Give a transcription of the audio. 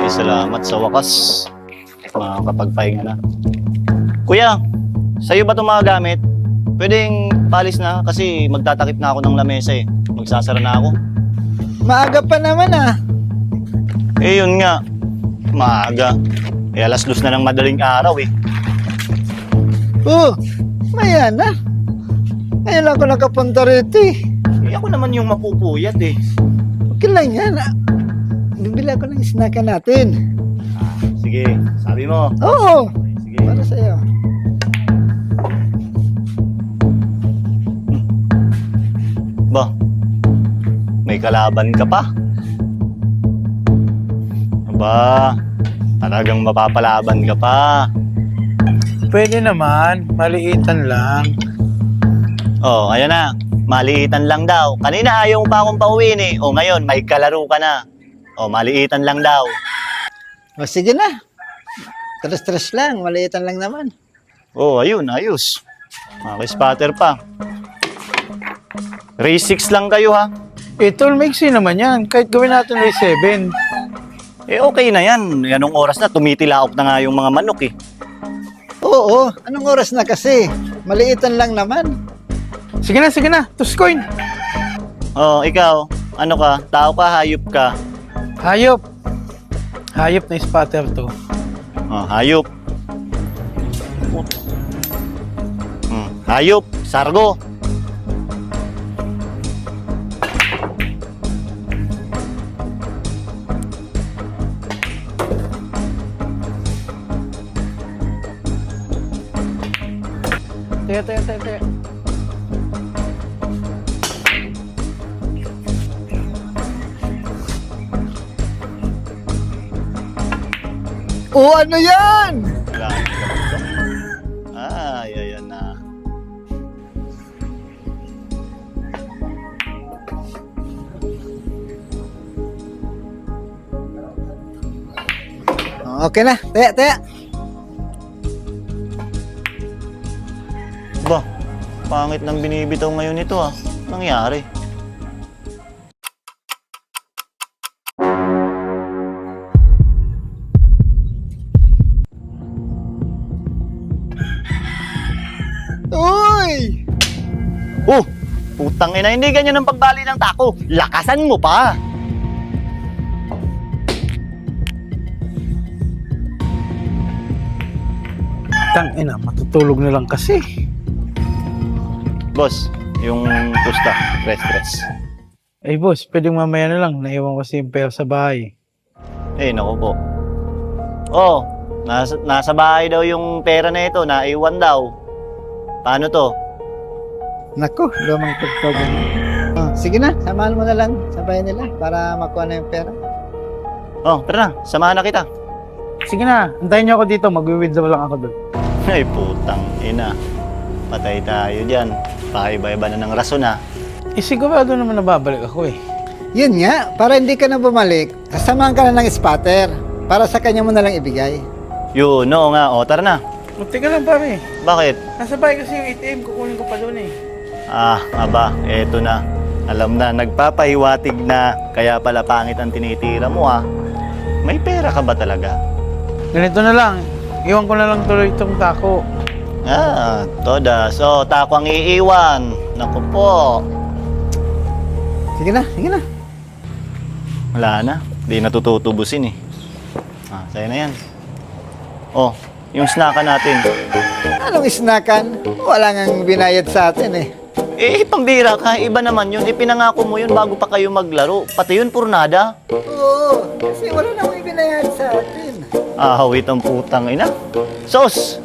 Ay, salamat sa wakas. Makakapagpahinga na. Kuya, sa'yo ba itong mga gamit? Pwedeng palis na kasi magtatakip na ako ng lamesa eh. Magsasara na ako. Maaga pa naman ah. Eh yun nga, maaga. Eh alas 2 na ng madaling araw eh. Oh, maya na. Ngayon lang ako nakapunta rito eh. Eh ako naman yung mapupuyat eh. Okay lang yan ah. Bibili ako ng snackan natin. Sige, sabi mo. Oo, Sige. para sa'yo. Ba, may kalaban ka pa? Aba, talagang mapapalaban ka pa. Pwede naman, maliitan lang. Oh, ayan na. Maliitan lang daw. Kanina ayaw mo pa akong pauwiin eh. O ngayon, may kalaro ka na. O, maliitan lang daw. O sige na. Stress lang, maliitan lang naman. Oh, ayun, ayos. Makispatter pa. Race 6 lang kayo ha. Tol, mixi naman yan. Kahit gawin natin ay 7. Eh okay na yan. Anong oras na? Tumitilaok na nga yung mga manok eh. Oo, anong oras na kasi? Maliitan lang naman. Sige na. Tuskoin. Oh, ikaw. Ano ka? Tao ka? Hayop ka? Hayop. Hayop na spotter to. Oh, hayop. Hayop. Sargo. Teka. Oo, ano yan? Wala. Ay, ayan na. Okay na, taya. Ba, pangit ng binibitaw ngayon ito ah. Nangyari. Uy! Oh, putang ina, hindi ganyan ang pagbali ng tako. Lakasan mo pa. Tangina, matutulog na lang kasi. Boss, yung pusta, rest. Ay boss, pwedeng mamaya na lang. Naiwan ko si Impel sa bahay. Eh, naku po. Oh, nasa bahay daw yung pera na ito, naiwan daw. Paano to? Naku, lumang tugtog. Oh, sige na, samahan mo na lang sa bahay nila para makuha na yung pera. Oh, tara na, samahan na kita. Sige na, antayin niyo ako dito. Mag-withdraw lang ako doon. Ay, putang ina. Patay tayo dyan. Pakaiba-iba na ng rason ha. Sigurado naman na babalik ako eh. Yun nga, para hindi ka na bumalik, sasamahan ka na ng spotter para sa kanya mo na lang ibigay. Yun, oo nga. O, tara na. Munti ka lang pare. Bakit? Nasa bahay kasi yung ATM, kukunin ko pa doon eh. Ah, aba, eto na. Alam na, nagpapahiwatig na. Kaya pala pangit ang tinitira mo ha. May pera ka ba talaga? Ganito na lang, iwan ko na lang tuloy itong tako. Ah, toda. So, tako ang iiwan. Naku po. Sige na. Wala na. Di natututubusin eh. Ah, sa'yo na yan. Oh, yung snackan natin. Anong snackan? Wala ngang binayad sa atin eh. Eh, pambira ka. Iba naman yun. Ipinangako mo yun bago pa kayo maglaro. Pati yun, purnada. Oo, kasi wala namang binayad sa atin. Ahawit ang putang ina. Sos!